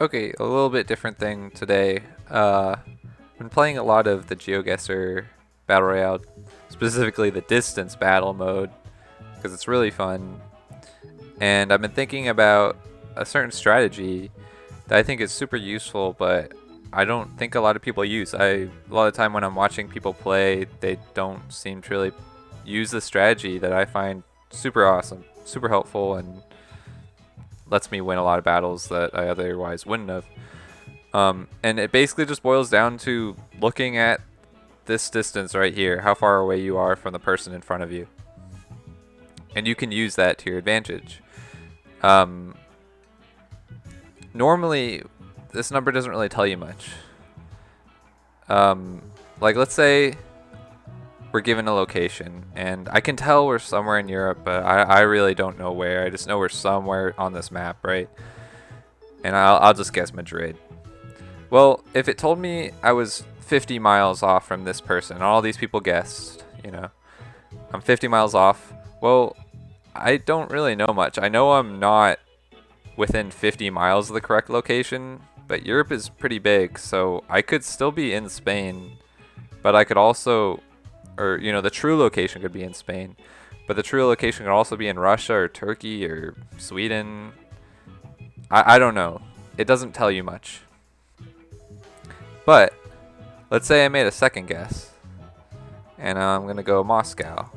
Okay, a little bit different thing today. I've been playing a lot of the GeoGuessr Battle Royale, specifically the distance battle mode, because it's really fun. And I've been thinking about a certain strategy that I think is super useful, but I don't think a lot of people use. A lot of time when I'm watching people play, they don't seem to really use the strategy that I find super awesome, super helpful, and lets me win a lot of battles that I otherwise wouldn't have. And it basically just boils down to looking at this distance right here, how far away you are from the person in front of you. And you can use that to your advantage. Um, Normally, this number doesn't really tell you much. Like, let's say we're given a location, and I can tell we're somewhere in Europe, but I really don't know where. I just know we're somewhere on this map, right? And I'll just guess Madrid. Well, if it told me I was 50 miles off from this person, and all these people guessed, I'm 50 miles off, well, I don't really know much. I know I'm not within 50 miles of the correct location, but Europe is pretty big, so I could still be in Spain, but I could also, or, the true location could be in Spain, but the true location could also be in Russia or Turkey or Sweden. I don't know. It doesn't tell you much. But let's say I made a second guess, and I'm going to go Moscow.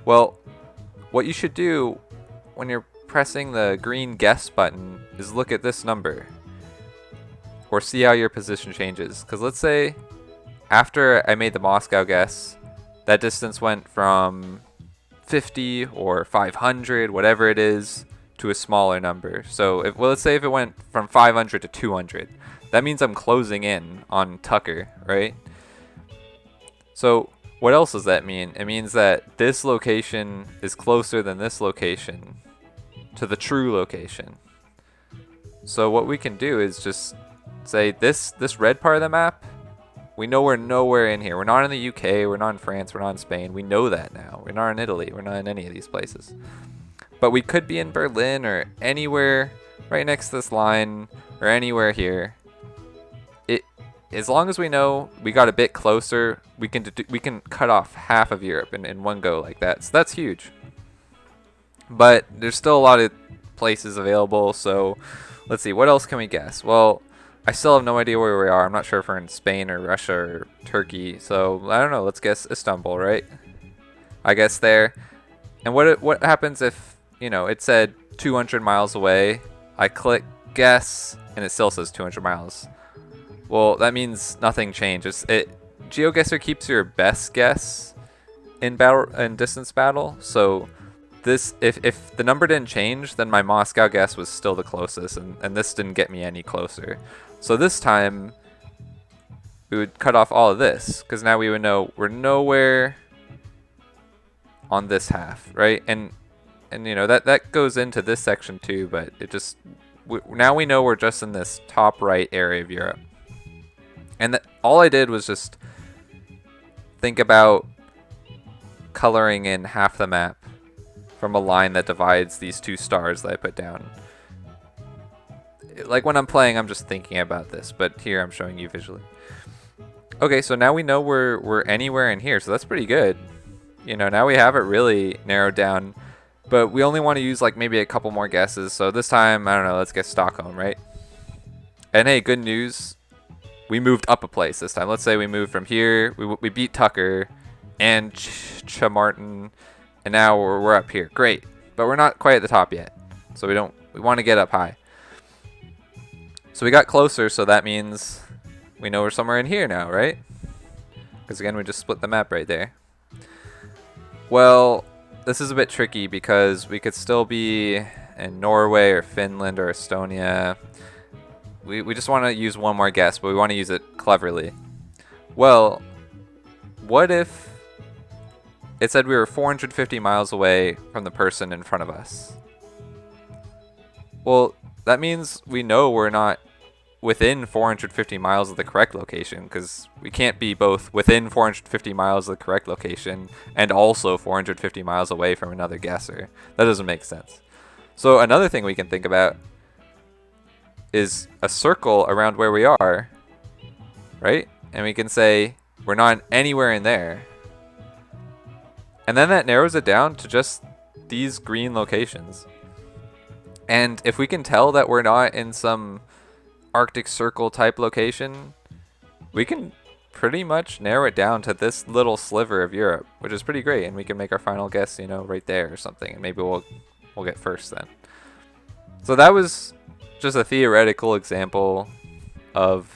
Well, what you should do when you're pressing the green guess button is look at this number, or see how your position changes. Because let's say after I made the Moscow guess, that distance went from 50 or 500, whatever it is, to a smaller number. So let's say if it went from 500 to 200, that means I'm closing in on Tucker, right? So what else does that mean? It means that this location is closer than this location to the true location. So what we can do is just say this red part of the map, we know we're nowhere in here. We're not in the UK, we're not in France, we're not in Spain. We know that now. We're not in Italy, we're not in any of these places. But we could be in Berlin or anywhere right next to this line or anywhere here. As long as we know we got a bit closer, we can cut off half of Europe in one go like that. So that's huge. But there's still a lot of places available, so let's see, what else can we guess? Well, I still have no idea where we are. I'm not sure if we're in Spain or Russia or Turkey, so I don't know. Let's guess Istanbul, right? I guess there. And what happens if, it said 200 miles away, I click guess, and it still says 200 miles. Well, that means nothing changes. GeoGuessr keeps your best guess in distance battle, so if the number didn't change, then my Moscow guess was still the closest, and this didn't get me any closer. So this time, we would cut off all of this, because now we would know we're nowhere on this half, right? And that goes into this section too, but now we know we're just in this top right area of Europe. And all I did was just think about coloring in half the map from a line that divides these two stars that I put down. Like when I'm playing, I'm just thinking about this, but here I'm showing you visually. Okay, so now we know we're anywhere in here, so that's pretty good. Now we have it really narrowed down, but we only want to use like maybe a couple more guesses. So this time, I don't know, let's guess Stockholm, right? And hey, good news. We moved up a place this time. Let's say we moved from here. We beat Tucker and Chamartin, and now we're up here. Great, but we're not quite at the top yet. So we want to get up high. So we got closer, so that means we know we're somewhere in here now, right? Because again, we just split the map right there. Well, this is a bit tricky because we could still be in Norway or Finland or Estonia. We just want to use one more guess, but we want to use it cleverly. Well, what if it said we were 450 miles away from the person in front of us? Well, that means we know we're not within 450 miles of the correct location, because we can't be both within 450 miles of the correct location and also 450 miles away from another guesser. That doesn't make sense. So another thing we can think about is a circle around where we are, right? And we can say we're not anywhere in there. And then that narrows it down to just these green locations. And if we can tell that we're not in some Arctic Circle type location, we can pretty much narrow it down to this little sliver of Europe, which is pretty great. And we can make our final guess, you know, right there or something. And maybe we'll get first then. So that was just a theoretical example of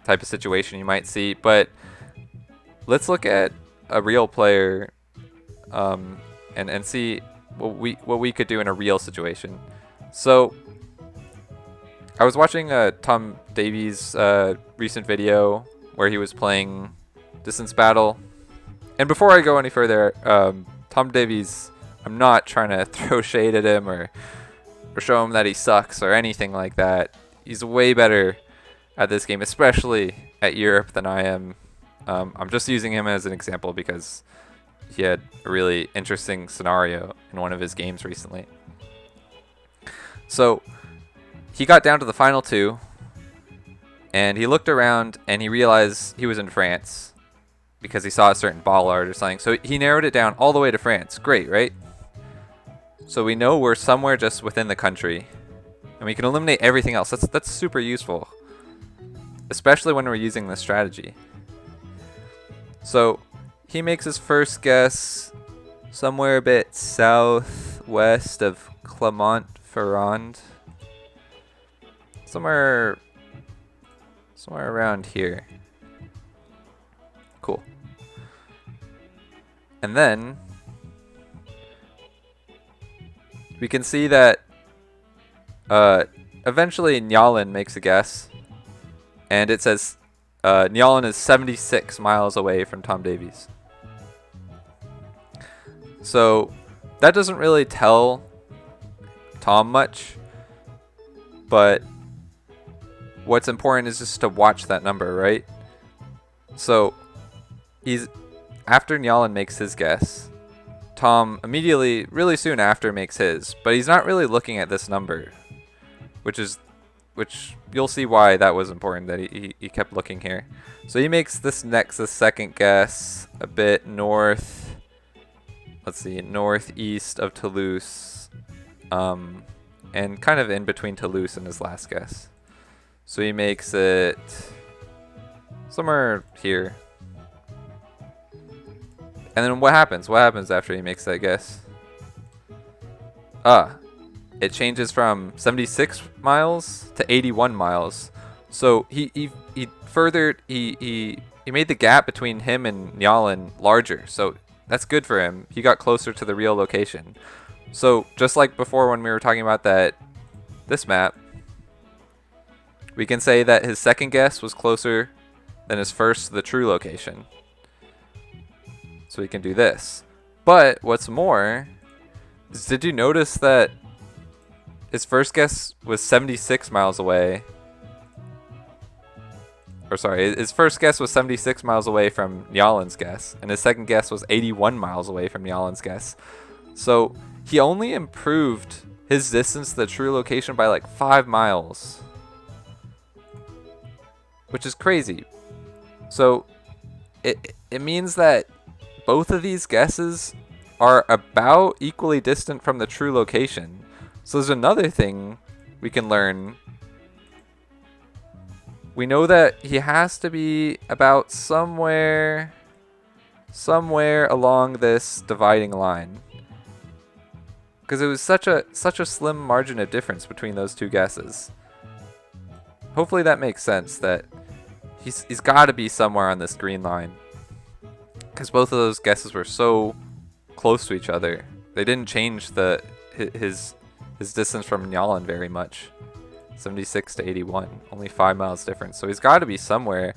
type of situation you might see. But let's look at a real player and see what we could do in a real situation. So I was watching Tom Davies' recent video where he was playing Distance Battle. And before I go any further, Tom Davies, I'm not trying to throw shade at him or show him that he sucks or anything like that. He's way better at this game, especially at Europe, than I am. I'm just using him as an example because he had a really interesting scenario in one of his games recently. So he got down to the final two, and he looked around and he realized he was in France because he saw a certain ball art or something. So he narrowed it down all the way to France. Great, right? So we know we're somewhere just within the country, and we can eliminate everything else. That's super useful, especially when we're using this strategy. So he makes his first guess somewhere a bit southwest of Clermont-Ferrand. Somewhere around here. Cool. And then we can see that eventually Njálin makes a guess, and it says Njálin is 76 miles away from Tom Davies. So that doesn't really tell Tom much, but what's important is just to watch that number, right? So after Njálin makes his guess, Tom immediately, really soon after, makes his, but he's not really looking at this number, which you'll see why that was important, that he kept looking here. So he makes the second guess a bit north, let's see, northeast of Toulouse, and kind of in between Toulouse and his last guess. So he makes it somewhere here. And then what happens? What happens after he makes that guess? It changes from 76 miles to 81 miles. So he made the gap between him and Njálin larger. So that's good for him. He got closer to the real location. So just like before when we were talking about this map, we can say that his second guess was closer than his first to the true location. So we can do this. But what's more is, did you notice that his first guess was 76 miles away? Or sorry, his first guess was 76 miles away from Njálin's guess, and his second guess was 81 miles away from Njálin's guess. So he only improved his distance to the true location by like 5 miles. Which is crazy. So it means that both of these guesses are about equally distant from the true location. So there's another thing we can learn. We know that he has to be about somewhere along this dividing line, because it was such a slim margin of difference between those two guesses. Hopefully that makes sense, that he's got to be somewhere on this green line, because both of those guesses were so close to each other. They didn't change his distance from Njálin very much. 76 to 81, only 5 miles difference. So he's got to be somewhere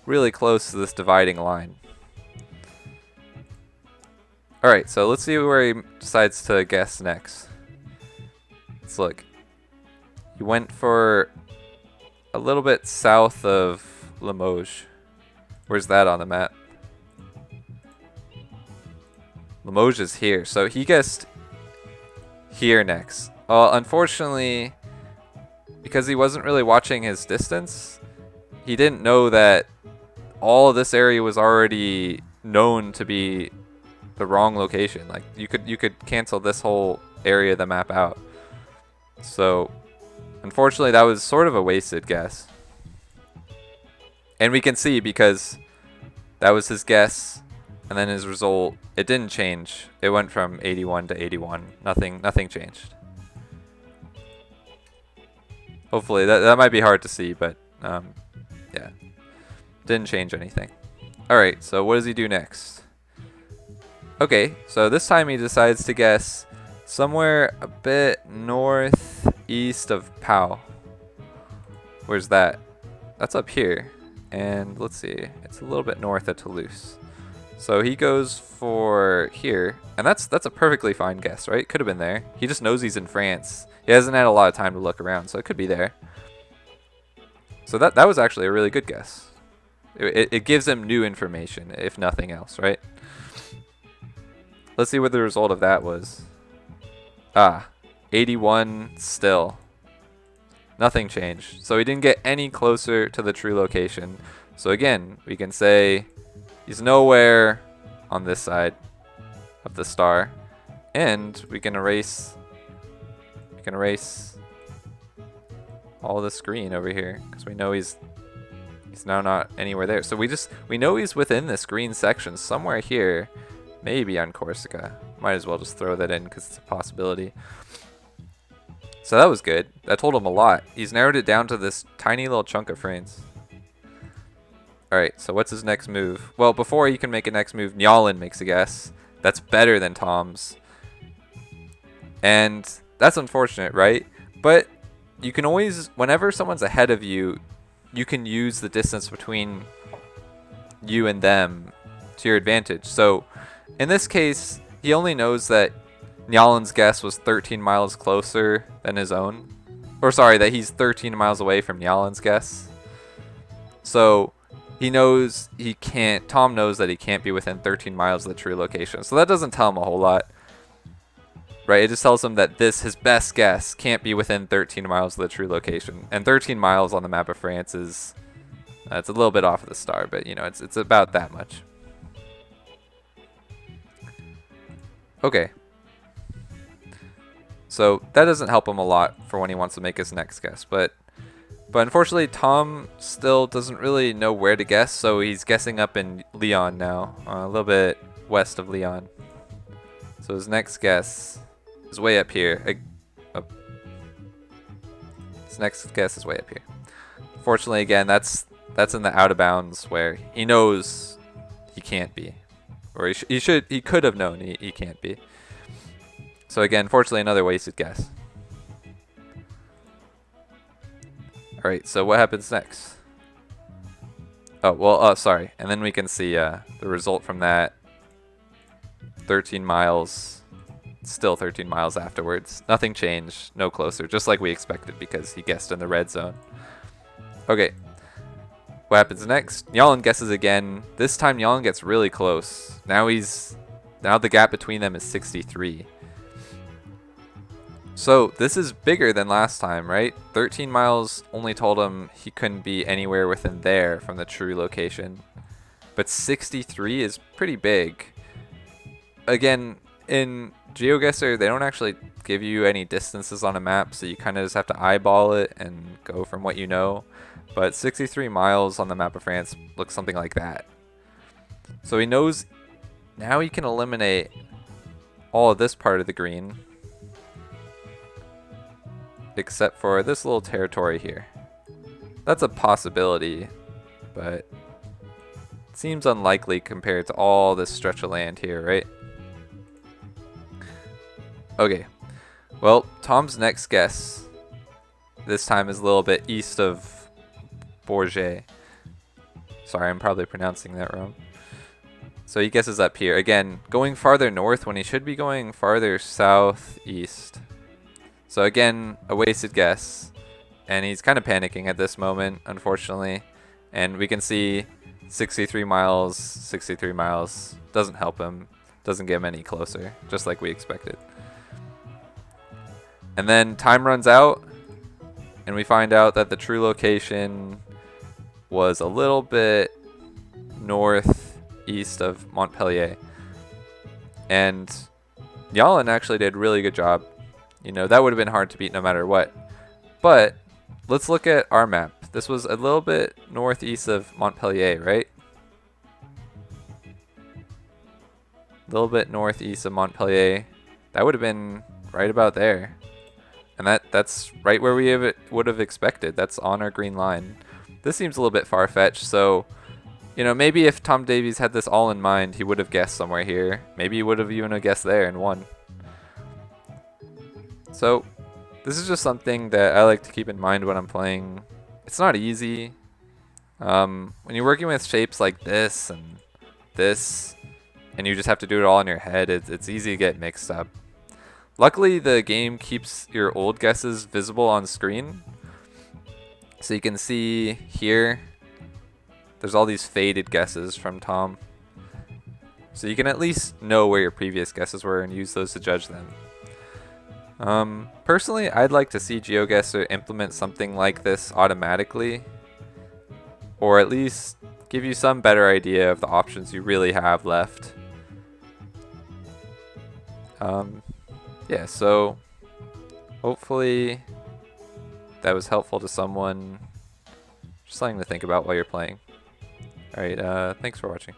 really close to this dividing line. Alright, so let's see where he decides to guess next. Let's look. He went for a little bit south of Limoges. Where's that on the map? Limoges is here, so he guessed here next. Unfortunately, because he wasn't really watching his distance, he didn't know that all of this area was already known to be the wrong location. Like you could cancel this whole area of the map out. So unfortunately that was sort of a wasted guess. And we can see because that was his guess and then his result, it didn't change. It went from 81 to 81. Nothing changed. Hopefully that might be hard to see, but yeah. Didn't change anything. Alright, so what does he do next? Okay, so this time he decides to guess somewhere a bit northeast of Pau. Where's that? That's up here. And let's see, it's a little bit north of Toulouse. So he goes for here, and that's a perfectly fine guess, right? Could have been there. He just knows he's in France. He hasn't had a lot of time to look around, so it could be there. So that was actually a really good guess. It gives him new information, if nothing else, right? Let's see what the result of that was. 81 still. Nothing changed. So he didn't get any closer to the true location. So again, we can say he's nowhere on this side of the star. And we can erase all this green over here because we know he's now not anywhere there. So we know he's within this green section somewhere here, maybe on Corsica. Might as well just throw that in because it's a possibility. So that was good. That told him a lot. He's narrowed it down to this tiny little chunk of France. Alright, so what's his next move? Well, before he can make a next move, Nyalan makes a guess. That's better than Tom's. And that's unfortunate, right? But you can always, whenever someone's ahead of you, you can use the distance between you and them to your advantage. So in this case, he only knows that Nyalan's guess was 13 miles closer than his own. Or sorry, that he's 13 miles away from Nyalan's guess. So he knows he can't, Tom knows that he can't be within 13 miles of the true location. So that doesn't tell him a whole lot. Right, it just tells him that his best guess, can't be within 13 miles of the true location. And 13 miles on the map of France is, it's a little bit off of the star, but you know, it's about that much. Okay. So that doesn't help him a lot for when he wants to make his next guess, but unfortunately Tom still doesn't really know where to guess, so he's guessing up in Lyon now, a little bit west of Lyon. So his next guess is way up here. His next guess is way up here. Fortunately, again, that's in the out of bounds where he knows he can't be, or he could have known he can't be. So again, fortunately, another wasted guess. All right, so what happens next? Oh well, sorry, and then we can see the result from that. 13 miles. Still 13 miles afterwards. Nothing changed. No closer. Just like we expected because he guessed in the red zone. Okay. What happens next? Nyalan guesses again. This time Nyalan gets really close. Now the gap between them is 63. So this is bigger than last time, right? 13 miles only told him he couldn't be anywhere within there from the true location. But 63 is pretty big. Again, in GeoGuessr, they don't actually give you any distances on a map, so you kind of just have to eyeball it and go from what you know. But 63 miles on the map of France looks something like that. So he knows now he can eliminate all of this part of the green, except for this little territory here. That's a possibility, but it seems unlikely compared to all this stretch of land here, right? Okay, well, Tom's next guess this time is a little bit east of Bourget. Sorry, I'm probably pronouncing that wrong. So he guesses up here. Again, going farther north when he should be going farther southeast. So again, a wasted guess. And he's kind of panicking at this moment, unfortunately. And we can see 63 miles doesn't help him. Doesn't get him any closer, just like we expected. And then time runs out. and we find out that the true location was a little bit northeast of Montpellier. And Yalin actually did a really good job. You know, that would have been hard to beat no matter what. But let's look at our map. This was a little bit northeast of Montpellier, right? A little bit northeast of Montpellier. That would have been right about there. And that's right where we would have expected. That's on our green line. This seems a little bit far-fetched, so you know, maybe if Tom Davies had this all in mind, he would have guessed somewhere here. Maybe he would have even guessed there and won. So this is just something that I like to keep in mind when I'm playing. It's not easy. When you're working with shapes like this, and you just have to do it all in your head, it's easy to get mixed up. Luckily, the game keeps your old guesses visible on screen. So you can see here, there's all these faded guesses from Tom. So you can at least know where your previous guesses were and use those to judge them. Personally, I'd like to see GeoGuessr implement something like this automatically, or at least give you some better idea of the options you really have left. Yeah, so hopefully that was helpful to someone. Just something to think about while you're playing. Alright, thanks for watching.